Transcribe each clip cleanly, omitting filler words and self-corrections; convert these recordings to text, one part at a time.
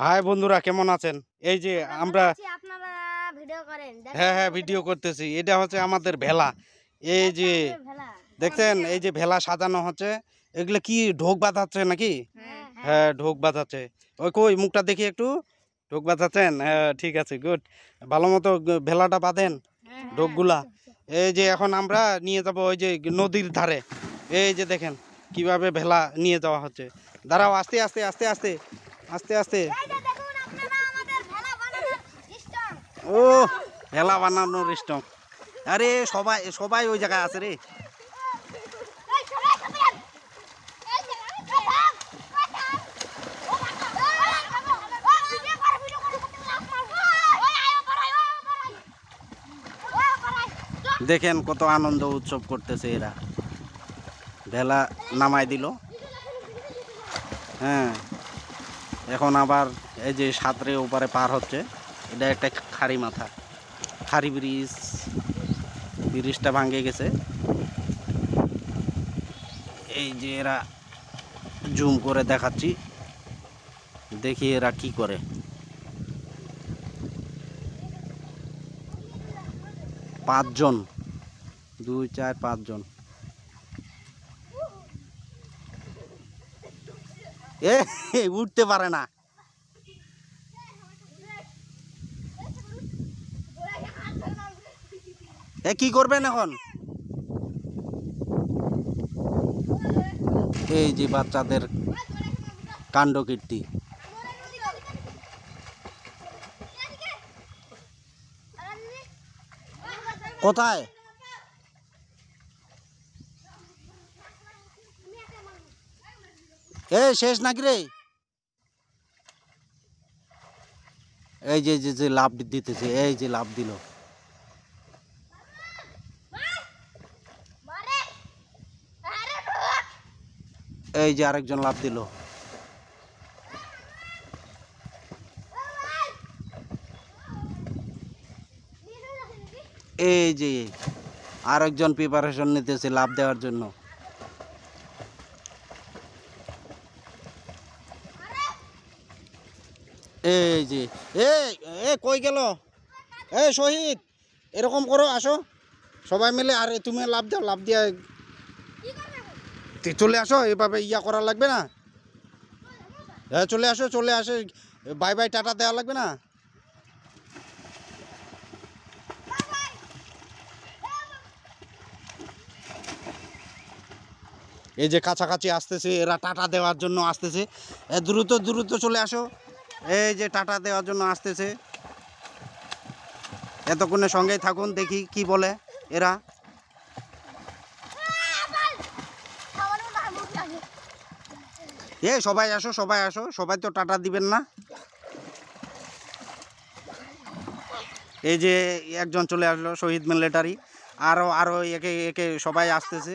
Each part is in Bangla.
হাই বন্ধুরা, কেমন আছেন? এই যে আমরা হ্যাঁ ভিডিও করতেছি। এটা হচ্ছে আমাদের ভেলা। এই যে দেখছেন, এই যে ভেলা সাজানো হচ্ছে। এগুলো কি ঢোক বাঁধাচ্ছে নাকি? হ্যাঁ, ঢোক বাঁধাচ্ছে। ওই কই মুখটা দেখি একটু। ঢোক বাঁধাচ্ছেন? হ্যাঁ, ঠিক আছে, গুড। ভালো মতো ভেলাটা বাঁধেন, ঢোকগুলা। এই যে এখন আমরা নিয়ে যাব ওই যে নদীর ধারে। এই যে দেখেন কিভাবে ভেলা নিয়ে যাওয়া হচ্ছে। দাঁড়াও, আস্তে আস্তে আস্তে আস্তে আস্তে আস্তে। ও, ভেলা বানানোর স্টক। আরে সবাই সবাই ওই জায়গায় আছে রে। দেখেন কত আনন্দ উৎসব করতেছে এরা। ভেলা নামাই দিল। হ্যাঁ, এখন আবার এই যে সাঁতরে ওপারে পার হচ্ছে। এটা একটা খাড়ি মাথা, খাড়ি ব্রিজ। ব্রিজটা ভাঙে গেছে। এই যে এরা জুম করে দেখাচ্ছি, দেখি এরা কি করে। পাঁচজন, 2 4 5 জন। উঠতে পারে না। কি করবেন এখন? এই যে বাচ্চাদের কাণ্ডকীর্তি। কোথায়? শেষ নাকি রে? এই যে লাভ দিতেছে, এই যে লাভ দিল। এই যে আরেকজন লাভ দিল। এই যে আরেকজন প্রিপারেশন নিতেছে লাভ দেওয়ার জন্য। এই যে কই গেল? শহীদ, এরকম করো, আসো সবাই মিলে। আর তুমি লাভ দাও, লাভ দিয়ে চলে আসো। এভাবে ইয়া করা লাগবে না। হ্যাঁ, চলে আসো, চলে আসে। বাই বাই টাটা দেওয়া লাগবে না। এই যে কাছাকাছি আসতেছে, এরা টাটা দেওয়ার জন্য আসতেছে। দ্রুত দ্রুত চলে আসো। এই যে টাটা দেওয়ার জন্য আসতেছে। এতক্ষণে সঙ্গেই থাকুন, দেখি কি বলে এরা। সবাই আসো, সবাই আসো। সবাই তো টাটা দিবেন না। এই যে একজন চলে আসলো, শহীদ মিলিটারি। আরো একে একে সবাই আসতেছে।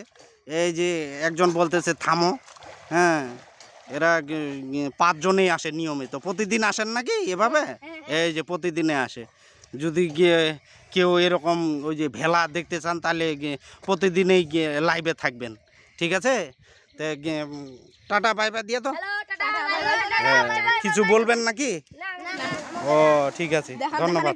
এই যে একজন বলতেছে থামো। হ্যাঁ, এরা 5 জনেই আসে নিয়মিত। প্রতিদিন আসেন নাকি এভাবে? এই যে প্রতিদিনে আসে। যদি গিয়ে কেউ এরকম ওই যে ভেলা দেখতে চান, তাহলে প্রতিদিনেই গিয়ে লাইভে থাকবেন। ঠিক আছে? তো টাটা বাই বাই দিয়ে তো। কিছু বলবেন নাকি? ও ঠিক আছে, ধন্যবাদ।